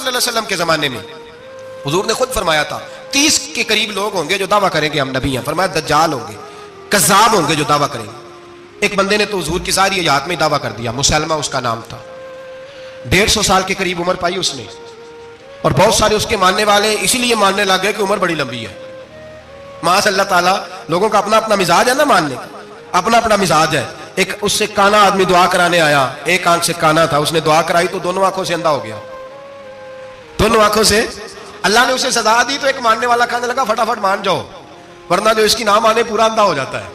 सल्लल्लाहु अलैहि वसल्लम के ज़माने में हुजूर ने खुद फरमाया था 30 के करीब लोग होंगे जो दावा करेंगे हम नबी हैं। फरमाया दज्जाल होंगे, कज़्ज़ाब होंगे जो दावा करेंगे। एक बंदे ने तो हुजूर की सारी हयात में दावा कर दिया, मुसलमा उसका नाम था। 150 साल के करीब उम्र पाई उसने, और बहुत सारे उसके मानने वाले इसीलिए मानने लग गए कि उम्र बड़ी लंबी है। माशाअल्लाह ताला, लोगों का अपना अपना मिजाज है ना, मानने का अपना अपना मिजाज है। एक उससे काना आदमी दुआ कराने आया, एक आंख से काना था, उसने दुआ कराई तो दोनों आंखों से अंधा हो गया। दोनों आंखों से अल्लाह ने उसे सजा दी। तो एक मानने वाला कहने लगा फटाफट मान जाओ, वरना जो इसकी ना माने पूरा अंधा हो जाता है।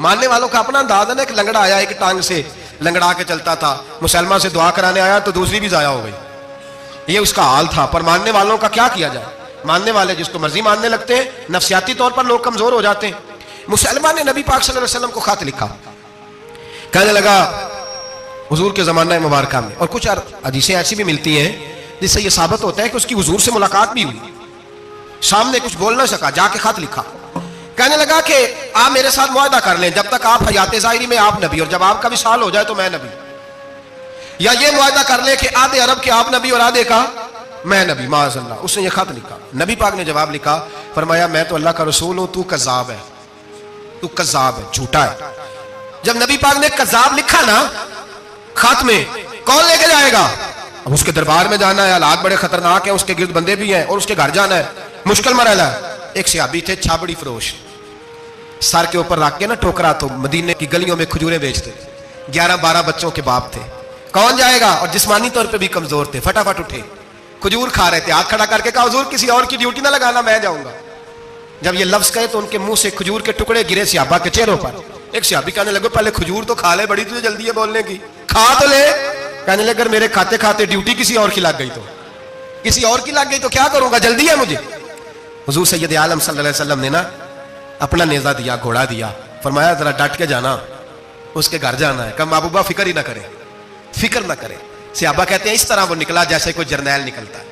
मानने वालों का अपना अंदाज है ना। एक लंगड़ा आया, एक टांग से लंगड़ा के चलता था, मुसलमान से दुआ कराने आया तो दूसरी भी जाया हो गई। ये उसका हाल था। पर मानने वालों का क्या किया जाए, मानने वाले जिसको मर्जी मानने लगते हैं, नफसियाती तौर पर लोग कमजोर हो जाते हैं। मुसलमान ने नबी पाक सल्लल्लाहु अलैहि वसल्लम को खत लिखा, कहने लगा हुजूर के जमाना मुबारक में, और कुछ हदीसें ऐसी भी मिलती हैं जिससे यह साबित होता है कि उसकी हुजूर से मुलाकात भी हुई, सामने कुछ बोल ना सका, जाके खत लिखा। कहने लगा कि आप मेरे साथ मुआहदा कर लें, जब तक आप हयात ज़ाहिरी में आप नबी और जब आपका विसाल हो जाए तो मैं नबी, या ये मुआहदा कर ले कि आधे अरब के आप नबी और आधे का मैं नबी। माज़अल्लाह, उसने ये खत लिखा। नबी पाक ने जवाब लिखा, फरमाया मैं तो अल्लाह का रसूल हूं, तू कज़्ज़ाब है, तू कज़्ज़ाब है, झूठा है। जब नबी पाक ने कज़्ज़ाब लिखा ना खत में, कौन लेके जाएगा? अब उसके दरबार में जाना है, हालात बड़े खतरनाक है, उसके गिर्द बंदे भी हैं और उसके घर जाना है, मुश्किल मरहला है। एक सहाबी थे छाबड़ी फरोश, सर के ऊपर रख के ना टोकरा, तो मदीने की गलियों में खजूरें बेचते, 11-12 बच्चों के बाप थे। कौन जाएगा? और जिस्मानी तौर पे भी कमजोर थे। फटाफट उठे, खजूर खा रहे थे, हाथ खड़ा करके कहा हुजूर किसी और की ड्यूटी ना लगाना, मैं जाऊंगा। जब ये लफ्ज कहे तो उनके मुंह से खजूर के टुकड़े गिरे सहाबा के चेहरों पर। एक सहाबी कहने लगे पहले खजूर तो खा ले, बड़ी तुझे जल्दी है बोलने की, खा तो ले। कहने लगे अगर मेरे खाते खाते ड्यूटी किसी और की लग गई तो, किसी और की लग गई तो क्या करूंगा, जल्दी है मुझे। हुजूर सैयद आलम सल्लल्लाहु अलैहि वसल्लम ने ना अपना नेजा दिया, घोड़ा दिया, फरमाया जरा डट के जाना, उसके घर जाना है। कहा महबूबा फिक्र ही ना करे, फिक्र ना करे। सहाबा कहते हैं इस तरह वो निकला जैसे कोई जर्नैल निकलता है,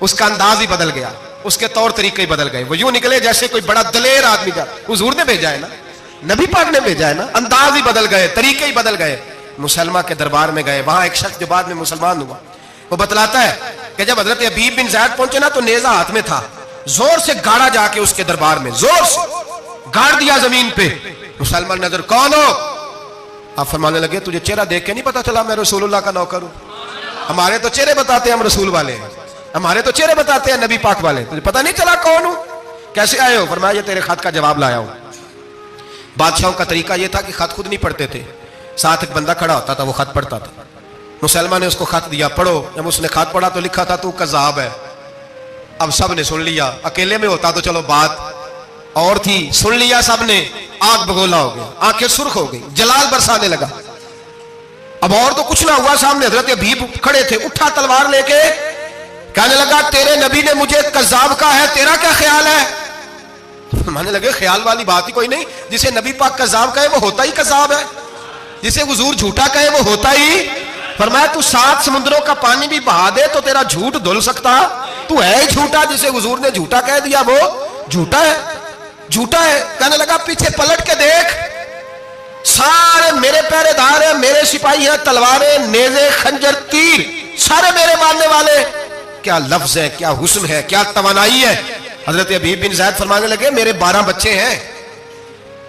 उसका अंदाज ही बदल गया, उसके तौर तरीके ही बदल गए। वो यूं निकले जैसे कोई बड़ा दलेर आदमी जा, हुजूर ने भेजा है ना, नबी पाक ने भेजा है ना, अंदाज ही बदल गए, तरीके ही बदल गए। मुसलमा के दरबार में गए, वहां एक शख्स जो बाद में मुसलमान हुआ, वो बतलाता है कि जब हजरत हबीब बिन ज़ैद पहुंचे ना तो नेजा हाथ में था, जोर से गाड़ा जाके उसके दरबार में, जोर से गाड़ दिया जमीन पे। मुसलमान नजर, कौन हो? आप फरमाने लगे तुझे चेहरा देख के नहीं पता चला मैं रसूलुल्लाह का नौकर हूं? हमारे तो चेहरे बताते हैं हम रसूल वाले हैं, हमारे तो चेहरे बताते हैं नबी पाक वाले, तुझे पता नहीं चला कौन हूं, कैसे आए हो? फरमाया तेरे खत का जवाब लाया हूं। बादशाहों का तरीका यह था कि खत खुद नहीं पढ़ते थे, साथ एक बंदा खड़ा होता था, वो खत पढ़ता था। मुसलमान ने उसको खत दिया, पढ़ो। जब उसने खत पढ़ा तो लिखा था तू कज़्ज़ाब है। अब सब ने सुन लिया, अकेले में होता तो चलो बात और थी, सुन लिया सब ने, आग बगोला हो गया, आंखें सुर्ख हो गई, जलाल बरसाने लगा। अब और तो कुछ ना हुआ, सामने हजरत हबीब खड़े थे, उठा तलवार लेके कहने लगा तेरे नबी ने मुझे कज़्ज़ाब कहा है, तेरा क्या ख्याल है? मानने लगे ख्याल वाली बात ही कोई नहीं, जिसे नबी पाक कज़्ज़ाब कहे वो होता ही कज़्ज़ाब है, जिसे हुजूर झूठा कहे वो होता ही। फरमाया तू 7 समुद्रों का पानी भी बहा दे तो तेरा झूठ धुल सकता, तू है ही झूठा, जिसे हुजूर ने झूठा कह दिया वो झूठा है, झूठा है। कहने लगा पीछे पलट के देख, सारे मेरे पहरेदार हैं, मेरे सिपाही हैं, तलवारें, नेज़े, खंजर, तीर, सारे मेरे मानने वाले। क्या लफ्ज है, क्या हुस्न है, क्या तवानाई है। हजरत हबीब बिन ज़ैद फरमाने लगे मेरे 12 बच्चे हैं,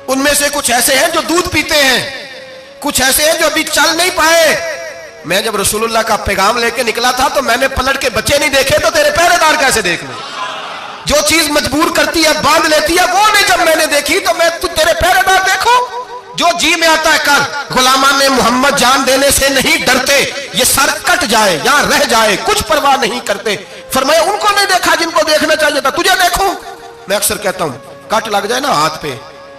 उनमें से कुछ ऐसे हैं जो दूध पीते हैं, कुछ ऐसे हैं जो अभी चल नहीं पाए। मैं जब रसूलुल्लाह का पैगाम लेके निकला था तो मैंने पलट के बच्चे नहीं देखे, तो तेरे पहरेदार कैसे देख लूं? जो चीज मजबूर करती है, बांध लेती है, वो नहीं जब मैंने देखी तो मैं तू तेरे पहरेदार देखो। जो जी में आता है कर, गुलामान ने मोहम्मद जान देने से नहीं डरते, ये सर कट जाए या रह जाए कुछ परवाह नहीं करते। फरमाया उनको नहीं देखा जिनको देखना चाहिए था, तुझे देखूं? मैं अक्सर कहता हूं कट लग जाए ना हाथ पे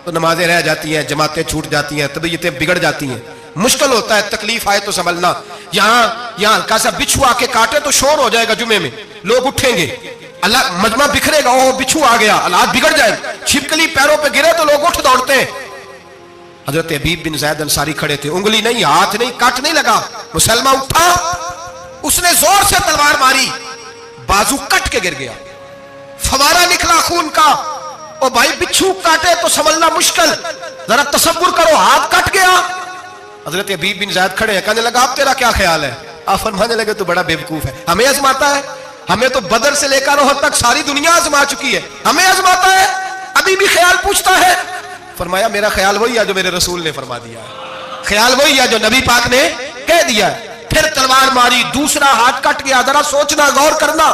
तो नमाजें रह जाती हैं, जमातें छूट जाती हैं, तबीयतें बिगड़ जाती हैं, मुश्किल होता है, तकलीफ आए तो संभलना। यहाँ हल्का सा बिच्छू आके काटे तो शोर हो जाएगा, जुमे में लोग उठेंगे, अल्लाह मजमा बिखरेगा, ओ बिच्छू आ गया, हालात बिगड़ जाए, छिपकली पैरों पे गिरे तो लोग उठ दौड़ते हैं। हजरत हबीब बिन ज़ैद अंसारी खड़े थे, उंगली नहीं, हाथ नहीं, कट नहीं लगा। मुसलमान उठा, उसने जोर से तलवार मारी, बाजू कट के गिर गया, फवारा निकला खून का। ओ भाई बिच्छू काटे तो समझना मुश्किल, जरा तसव्वुर करो, हाथ कट गया। हजरत हबीब बिन ज़ैद खड़े हैं, कहने लगा अब तेरा क्या ख्याल है? आप फरमाने लगे तो बड़ा बेवकूफ है, हमें आजमाता है, हमें तो बदर से लेकर रोहत तक सारी दुनिया आजमा चुकी है, हमें आजमाता है, अभी भी ख्याल पूछता है। फरमाया मेरा ख्याल वही है जो मेरे रसूल ने फरमा दिया है, ख्याल वही है जो नबी पाक ने कह दिया है। फिर तलवार मारी, दूसरा हाथ कट गया। जरा सोचना, गौर करना,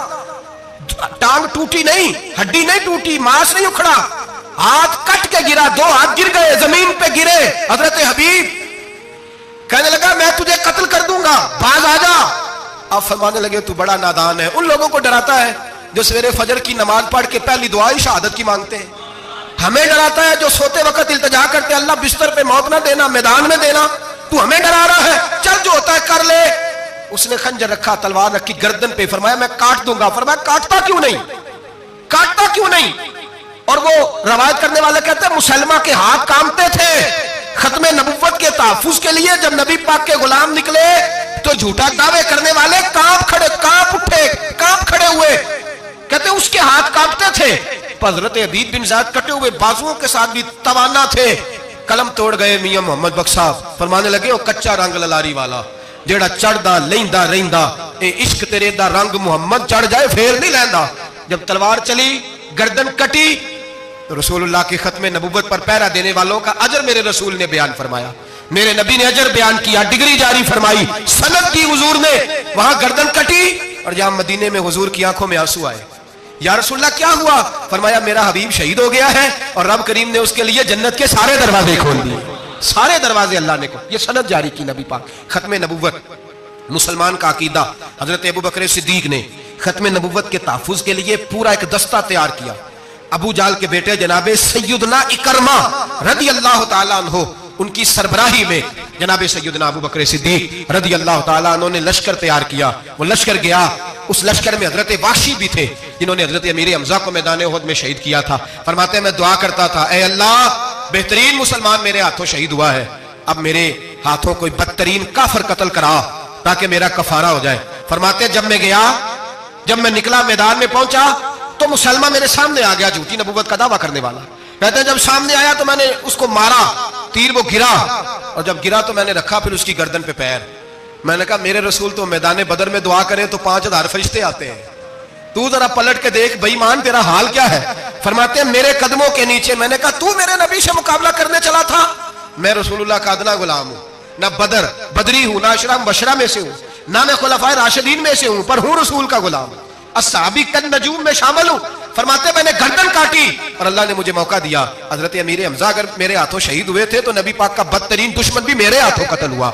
टांग टूटी नहीं, हड्डी नहीं टूटी, मांस नहीं उखड़ा, हाथ कट के गिरा, दो हाथ गिर गए, जमीन पे गिरे। हजरत हबीब कहने लगा मैं तुझे कत्ल कर दूंगा, बाज आ जा। आप फरमाने लगे तू बड़ा नादान है। उन लोगों को डराता है जो सवेरे फजर की नमाज पढ़ के पहली दुआ ही शहादत की मांगते हैं। हमें डराता है जो सोते वक्त इल्तिजा करते अल्लाह बिस्तर पे मौत ना देना, मैदान में देना। तू हमें डरा रहा है, चल जो होता है कर ले। उसने खंजर रखा, तलवार रखी गर्दन पे, फरमाया मैं काट दूंगा। फरमाया काटता क्यों नहीं, काटता क्यों नहीं? और वो रवायत करने वाले कहते हैं मुसलमा के हाथ कांपते थे खत्मे नबुव्वत के तहफ्फुज के लिए। जब नबी पाक के गुलाम निकले तो झूठा दावे करने वाले कांप उठे, कांप खड़े हुए। कहते उसके हाथ कांपते थे। हज़रत हबीब बिन ज़ायद कटे हुए बाजुओं के साथ भी तवाना थे। कलम तोड़ गए मियां मोहम्मद बख्श साहब। फरमाने लगे वो कच्चा रंग ललारी वाला जेड़ा चढ़दा लैंदा रहिंदा, ए इश्क तेरे दा रंग मुहम्मद चढ़ जाए फेर नहीं लैंदा। जब तलवार चली, गर्दन कटी, तो रसूलुल्लाह के खत्मे नबुव्वत पर पहरा देने वालों का अजर मेरे रसूल ने बयान फरमाया, मेरे नबी ने अजर बयान किया, डिग्री जारी फरमाई, सनद दी हुजूर ने। वहां गर्दन कटी और जहां मदीने में हुजूर की आंखों में आंसू आए। या रसूलुल्लाह क्या हुआ? फरमाया मेरा हबीब शहीद हो गया है और रब करीम ने उसके लिए जन्नत के सारे दरवाजे खोल दिए, सारे दरवाजे अल्लाह ने खोल। ये सनद जारी की नबी पाक। खत्मे नबुव्वत मुसलमान का अकीदा, हजरत अबू बकर सिद्दीक ने खत्मे नबुव्वत के तहफ्फुज के लिए पूरा एक दस्ता तैयार किया। अबू जाल के बेटे जनाबे सैयदना इकरमा रदी अल्लाह ताला अन्हु, उनकी सरबराही में जनाबे सैयदना अबू बकर सिद्दीक रदी अल्लाह ताला अन्हु ने लश्कर तैयार किया। वो लश्कर गया, उस लश्कर में हजरत वाशी भी थे जिन्होंने हजरत अमीर हमजा को मैदान उहद में शहीद किया था। फरमाते हैं मैं दुआ करता था, ए अल्लाह बेहतरीन मुसलमान मेरे हाथों शहीद हुआ है, अब मेरे हाथों कोई बदतरीन काफिर कत्ल करा ताकि मेरा कफारा हो जाए। फरमाते जब मैं गया, जब मैं निकला, मैदान में पहुंचा तो मुसलमान मेरे सामने आ गया, झूठी नबुव्वत का दावा करने वाला। कहते हैं जब सामने आया तो मैंने उसको मारा, तीर वो गिरा, और जब गिरा तो मैंने रखा फिर उसकी गर्दन पे पैर। मैंने कहा मेरे रसूल तो मैदान बदर में दुआ करें तो 5000 फरिश्ते आते हैं, तू जरा पलट के देख बेईमान तेरा हाल क्या है। फरमाते हैं मेरे कदमों के नीचे। मैंने कहा तू मेरे नबी से मुकाबला करने चला था? मैं रसूलुल्लाह का अदना गुलाम हूं, ना बदर बदरी हूं, ना अशरा बशरा में से हूं, ना मैं खुलफाए राशिदीन में से हूं, पर हूं रसूल का गुलाम, अस्साबी कन नजूम में शामिल हूं। फरमाते मैंने गर्दन काटी और अल्लाह ने मुझे मौका दिया। हजरत अमीर हमजा अगर मेरे हाथों शहीद हुए थे तो नबी पाक का बदतरीन दुश्मन भी मेरे हाथों कत्ल हुआ।